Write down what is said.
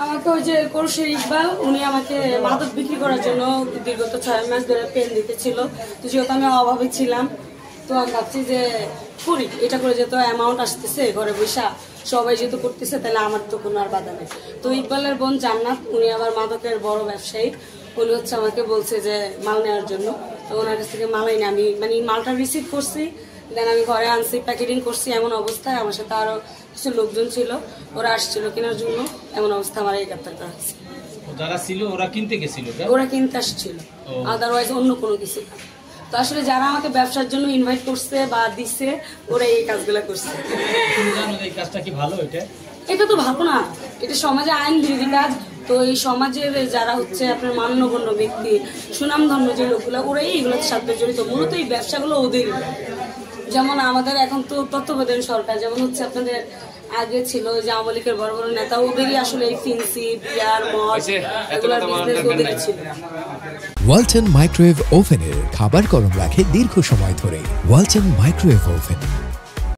আমাকে ওই যে করশির ইকবাল উনি আমাকে মাদক বিক্রি করার জন্য বিগত 6 মাস ধরে পেন দিতেছিল। তো যেহেতু আমি অভাবে ছিলাম, তো আমি ভাবছি যে করি, এটা করে যেহেতু অ্যামাউন্ট আসতেছে ঘরে বৈশা সবাই যেহেতু করতেছে, তাহলে আমার তো কোনো আর বাধা নেই। তো ইকবালের বোন জান্নাত, উনি আবার মাদকের বড় ব্যবসায়ী, উনি হচ্ছে আমাকে বলছে যে মাল নেওয়ার জন্য। তো ওনার কাছ থেকে মাল এনে আমি মানে মালটা রিসিভ করছি, দেন আমি ঘরে আনছি, প্যাকেটিং করছি। এমন অবস্থায় আমার সাথে আরো কিছু লোকজন ছিল, ওরা আসছিল কেনার জন্য। এমন অবস্থা আমার এই গ্রেপ্তার করা হয়েছে। যারা ছিল ওরা কিনতে গেছিল, ওরা কিনতে আসছিল, আদারওয়াইজ অন্য কোনো কিছু না। তো আসলে যারা আমাকে ব্যবসার জন্য ইনভাইট করছে বা দিচ্ছে, ওরা এই কাজগুলো করছে। এই কাজটা কি ভালো? এটা তো ভালো না, এটা সমাজে আইন বিরোধী কাজ। তো এই সমাজের যারা হচ্ছে আপনার মান্যগণ্য ব্যক্তি, সুনামধন্য যে লোকগুলো, ওরাই এগুলোর সাথে জড়িত। মূলত এই ব্যবসাগুলো ওদের। যেমন আমাদের এখন তো তত্ত্বাবধায়ক সরকার, যেমন হচ্ছে আপনাদের আগে ছিল যে আওয়ামী লীগের বড় বড় নেতা, ওদেরই আসলে এই ফিন্সি, বিয়ার, মদ এগুলোর বিজনেস ওদেরই ছিল। ওয়ালটন মাইক্রোওয়েভ ওভেনের খাবার গরম রাখে দীর্ঘ সময় ধরে। Walton microwave oven.